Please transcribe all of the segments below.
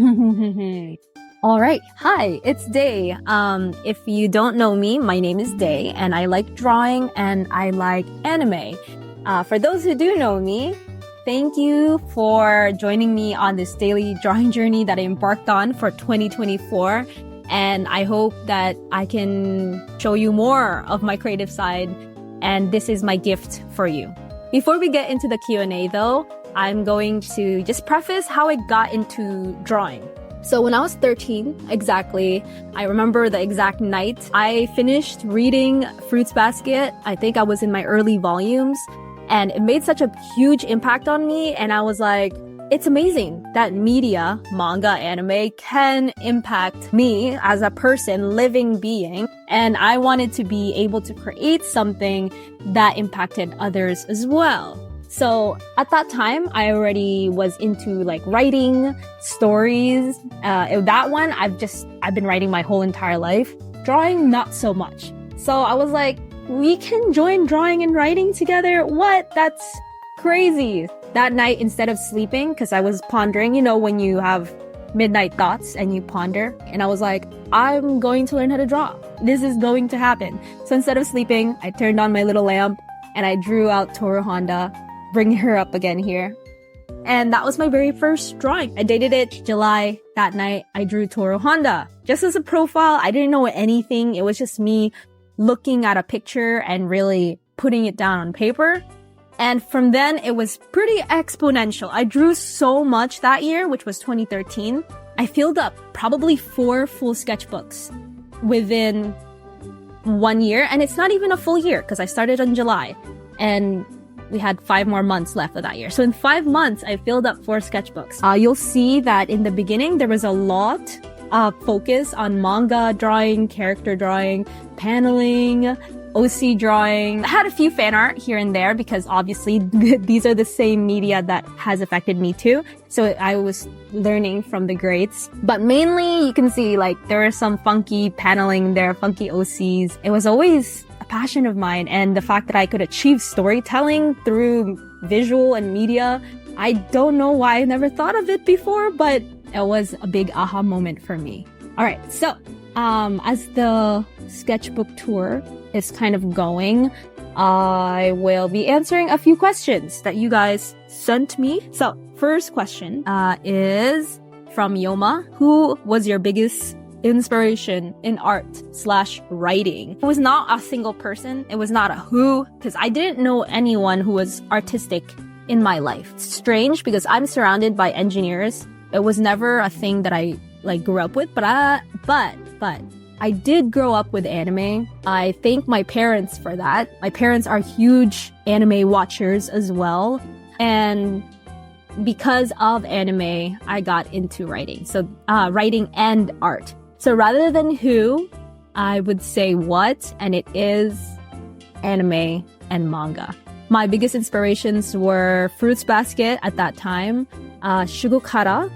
All right. Hi, it's Day. If you don't know me, my name is Day, and I like drawing and I like anime. For those who do know me, thank you for joining me on this daily drawing journey that I embarked on for 2024. And I hope that I can show you more of my creative side, and this is my gift for you. Before we get into the Q&A though, I'm going to just preface how I got into drawing. So when I was 13, exactly, I remember the exact night, I finished reading Fruits Basket. I think I was in my early volumes, and it made such a huge impact on me. And I was like, it's amazing that media, manga, anime can impact me as a person, living being. And I wanted to be able to create something that impacted others as well. So at that time, I already was into like writing stories. That one, I've been writing my whole entire life. Drawing, not so much. So I was like, we can join drawing and writing together. What? That's crazy. That night, instead of sleeping, because I was pondering, you know, when you have midnight thoughts and you ponder, and I was like, I'm going to learn how to draw. This is going to happen. So instead of sleeping, I turned on my little lamp and I drew out Toru Honda, bringing her up again here. And that was my very first drawing. I dated it July. That night, I drew Toru Honda. Just as a profile, I didn't know anything. It was just me looking at a picture and really putting it down on paper. And from then, it was pretty exponential. I drew so much that year, which was 2013. I filled up probably 4 full sketchbooks within 1 year. And it's not even a full year because I started in July and we had 5 more months left of that year. So in 5 months, I filled up 4 sketchbooks. You'll see that in the beginning, there was a lot of focus on manga drawing, character drawing, paneling, OC drawing. I had a few fan art here and there because obviously these are the same media that has affected me too. So I was learning from the greats. But mainly you can see like there are some funky paneling there, funky OCs. It was always a passion of mine. And the fact that I could achieve storytelling through visual and media, I don't know why I never thought of it before, but it was a big aha moment for me. All right, so as the sketchbook tour is kind of going, I will be answering a few questions that you guys sent me. So first question is from Yoma. Who was your biggest inspiration in art/writing? It was not a single person. It was not a who, because I didn't know anyone who was artistic in my life. It's strange because I'm surrounded by engineers. It was never a thing that I like grew up with, but I did grow up with anime. I thank my parents for that. My parents are huge anime watchers as well. And because of anime, I got into writing. So writing and art. So rather than who, I would say what, and it is anime and manga. My biggest inspirations were Fruits Basket at that time, Shugokara,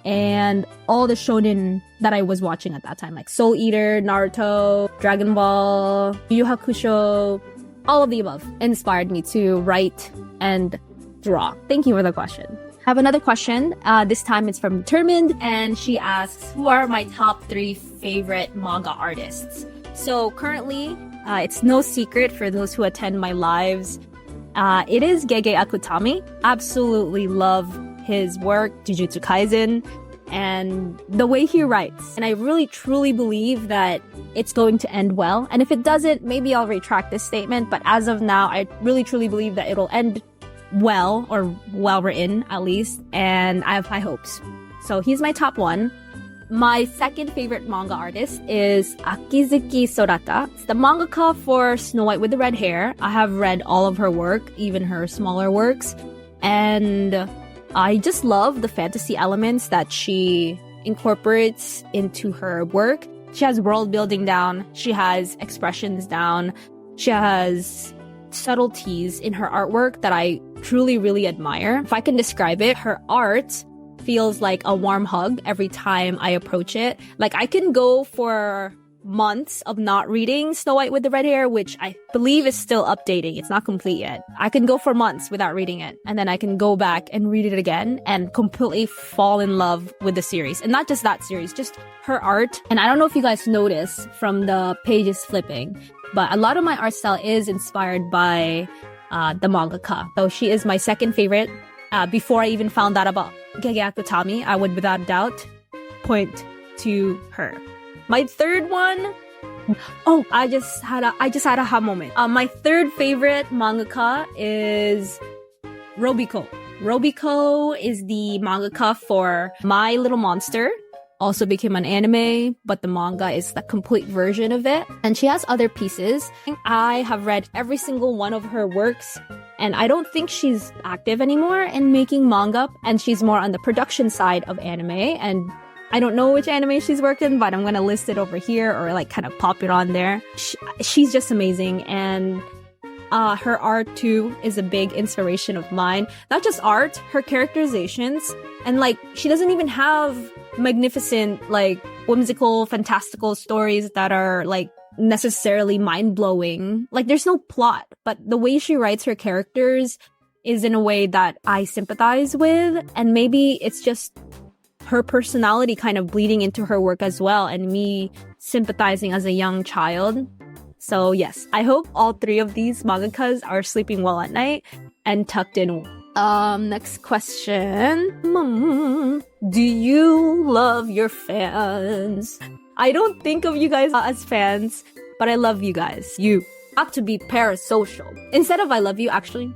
and all the shonen that I was watching at that time, like Soul Eater, Naruto, Dragon Ball, Yu Yu Hakusho, all of the above inspired me to write and draw. Thank you for the question. Have another question. This time it's from Determined, and she asks, who are my top 3 favorite manga artists? So currently, it's no secret for those who attend my lives. It is Gege Akutami. Absolutely love his work, Jujutsu Kaisen, and the way he writes. And I really truly believe that it's going to end well. And if it doesn't, maybe I'll retract this statement. But as of now, I really truly believe that it'll end well, or well written at least. And I have high hopes. So he's my top 1. My second favorite manga artist is Akizuki Sorata. It's the mangaka for Snow White with the Red Hair. I have read all of her work, even her smaller works. And I just love the fantasy elements that she incorporates into her work. She has world building down. She has expressions down. She has subtleties in her artwork that I truly, really admire. If I can describe it, her art feels like a warm hug every time I approach it. Like I can go for months of not reading Snow White with the Red Hair, which I believe is still updating. It's not complete yet. I can go for months without reading it, and then I can go back and read it again and completely fall in love with the series. And not just that series, just her art. And I don't know if you guys notice from the pages flipping, but a lot of my art style is inspired by the mangaka. So she is my second favorite. Before I even found out about Gege Akutami, I would without doubt point to her. My third one, I just had a aha moment. My third favorite mangaka is Robiko. Robiko is the mangaka for My Little Monster. Also became an anime, but the manga is the complete version of it. And she has other pieces. I have read every single one of her works, and I don't think she's active anymore in making manga, and she's more on the production side of anime. And I don't know which anime she's worked in, but I'm gonna list it over here or like kind of pop it on there. She's just amazing, and her art too is a big inspiration of mine. Not just art, her characterizations, and like she doesn't even have magnificent, like whimsical, fantastical stories that are like necessarily mind-blowing. Like there's no plot, but the way she writes her characters is in a way that I sympathize with, and maybe it's just her personality kind of bleeding into her work as well, and me sympathizing as a young child. So yes, I hope all three of these mangakas are sleeping well at night and tucked in. Next question. Do you love your fans? I don't think of you guys as fans, but I love you guys. You have to be parasocial. Instead of I love you, actually,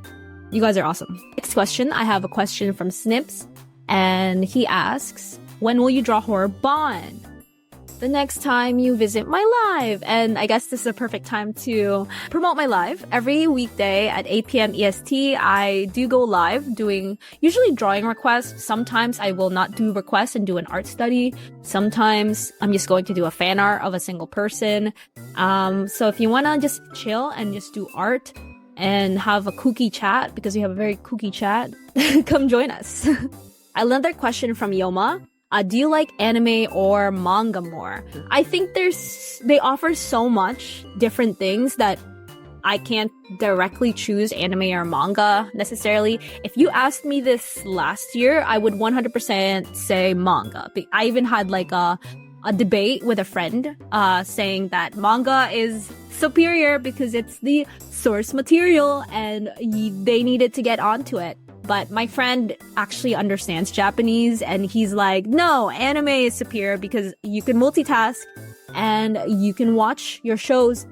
you guys are awesome. Next question. I have a question from Snips. And he asks, when will you draw Horror Bond? The next time you visit my live. And I guess this is a perfect time to promote my live. Every weekday at 8 p.m. EST, I do go live doing usually drawing requests. Sometimes I will not do requests and do an art study. Sometimes I'm just going to do a fan art of a single person. So if you want to just chill and just do art and have a kooky chat, because we have a very kooky chat, come join us. Another question from Yoma. Do you like anime or manga more? I think they offer so much different things that I can't directly choose anime or manga necessarily. If you asked me this last year, I would 100% say manga. I even had like a debate with a friend saying that manga is superior because it's the source material and they needed to get onto it. But my friend actually understands Japanese, and he's like, no, anime is superior because you can multitask and you can watch your shows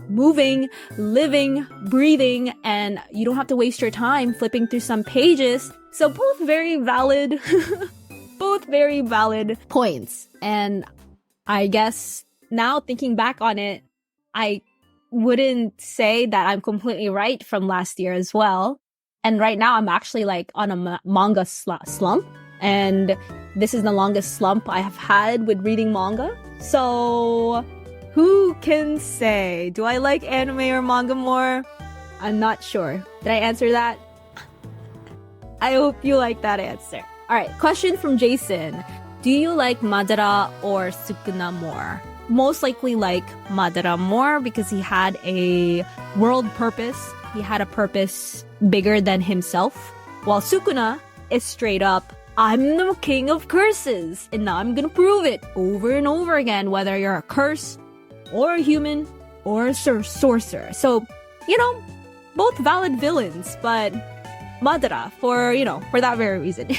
moving, living, breathing, and you don't have to waste your time flipping through some pages. So both very valid, both very valid points. And I guess now thinking back on it, I wouldn't say that I'm completely right from last year as well. And right now I'm actually like on a manga slump. And this is the longest slump I have had with reading manga. So who can say? Do I like anime or manga more? I'm not sure. Did I answer that? I hope you like that answer. All right, question from Jason. Do you like Madara or Sukuna more? Most likely like Madara more because he had a world purpose. He had a purpose bigger than himself. While Sukuna is straight up, I'm the king of curses, and now I'm gonna prove it over and over again, whether you're a curse, or a human, or a sorcerer. So, both valid villains, but Madara for that very reason.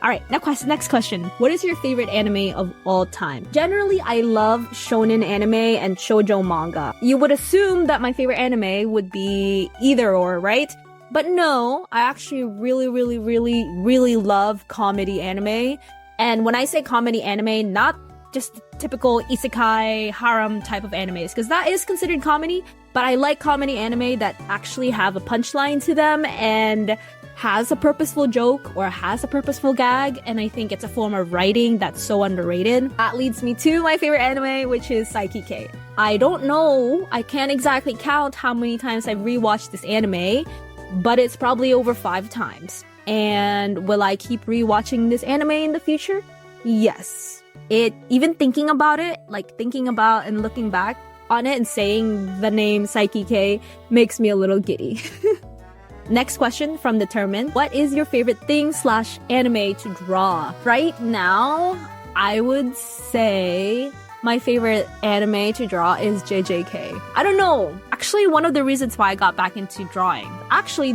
Alright, next question. What is your favorite anime of all time? Generally, I love shonen anime and shoujo manga. You would assume that my favorite anime would be either or, right? But no, I actually really, really, really, really love comedy anime. And when I say comedy anime, not just typical isekai, harem type of animes, because that is considered comedy, but I like comedy anime that actually have a punchline to them and has a purposeful joke or has a purposeful gag, and I think it's a form of writing that's so underrated. That leads me to my favorite anime, which is Saikike. I don't know, I can't exactly count how many times I've rewatched this anime, but it's probably over 5 times. And will I keep rewatching this anime in the future? Yes. Even thinking about it, like thinking about and looking back on it and saying the name Psyche K makes me a little giddy. Next question from Determined. What is your favorite thing/anime to draw? Right now, I would say my favorite anime to draw is JJK. I don't know. Actually, one of the reasons why I got back into drawing. Actually,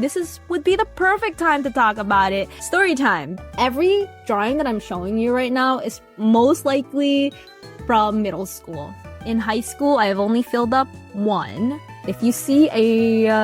would be the perfect time to talk about it. Story time. Every drawing that I'm showing you right now is most likely from middle school. In high school, I have only filled up one. If you see a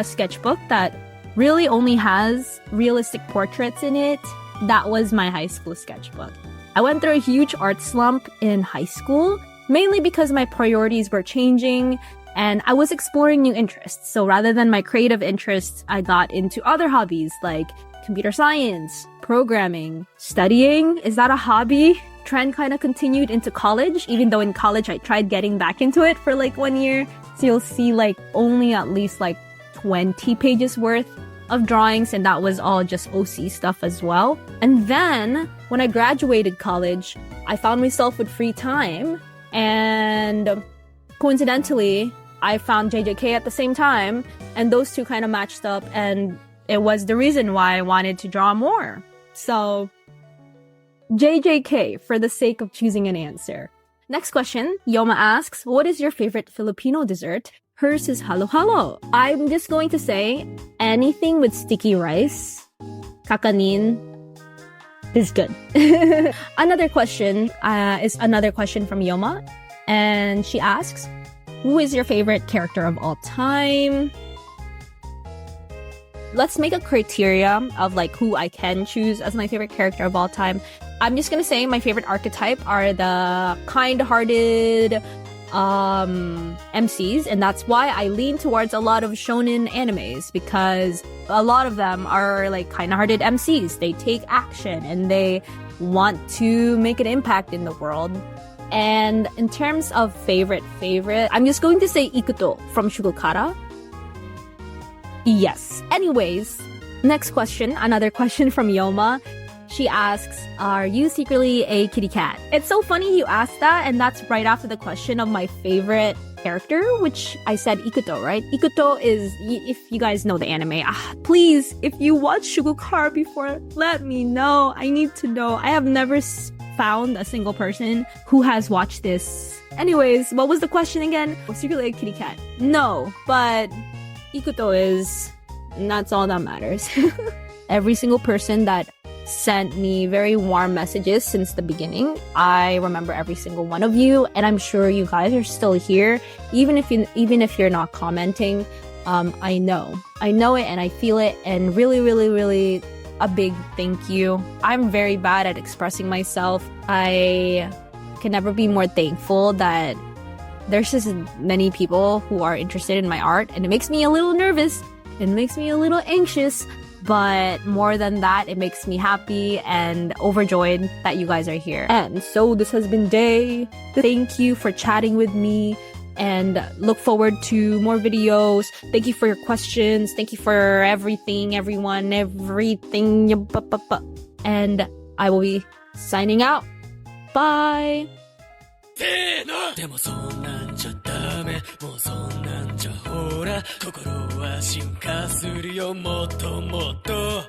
sketchbook that really only has realistic portraits in it, that was my high school sketchbook. I went through a huge art slump in high school, mainly because my priorities were changing and I was exploring new interests. So rather than my creative interests, I got into other hobbies like computer science, programming, studying. Is that a hobby? Trend kind of continued into college, even though in college I tried getting back into it for like 1 year. So you'll see like only at least like 20 pages worth of drawings, and that was all just OC stuff as well. And then when I graduated college, I found myself with free time, and coincidentally, I found JJK at the same time, and those two kind of matched up, and it was the reason why I wanted to draw more. So JJK for the sake of choosing an answer. Next question, Yoma asks, what is your favorite Filipino dessert? Hers is halo-halo. I'm just going to say anything with sticky rice, kakanin, is good. Another question is another question from Yoma, and she asks, who is your favorite character of all time? Let's make a criteria of like who I can choose as my favorite character of all time. I'm just gonna say my favorite archetype are the kind-hearted MCs, and that's why I lean towards a lot of shonen animes, because a lot of them are like kind-hearted MCs. They take action and they want to make an impact in the world. And in terms of favorite, I'm just going to say Ikuto from Shugokara. Yes. Anyways, next question, another question from Yoma. She asks, are you secretly a kitty cat? It's so funny you asked that, and that's right after the question of my favorite character, which I said Ikuto, right? Ikuto is, if you guys know the anime, please, if you watch Shugokara before, let me know. I need to know. I have never found a single person who has watched this. Anyways, what was the question again? Secretly a kitty cat? No, but Ikuto is, and that's all that matters. Every single person that sent me very warm messages since the beginning, I remember every single one of you, and I'm sure you guys are still here, even if you're not commenting. I know it and I feel it, and really a big thank you. I'm very bad at expressing myself. I can never be more thankful that there's just many people who are interested in my art, and it makes me a little nervous, it makes me a little anxious, but more than that, it makes me happy and overjoyed that you guys are here. And so this has been Day. Thank you for chatting with me, and look forward to more videos. Thank you for your questions. Thank you for everything, everyone, everything. And I will be signing out. Bye. でもそんなんじゃダメ、もうそんなんじゃほら心は進化するよもっともっと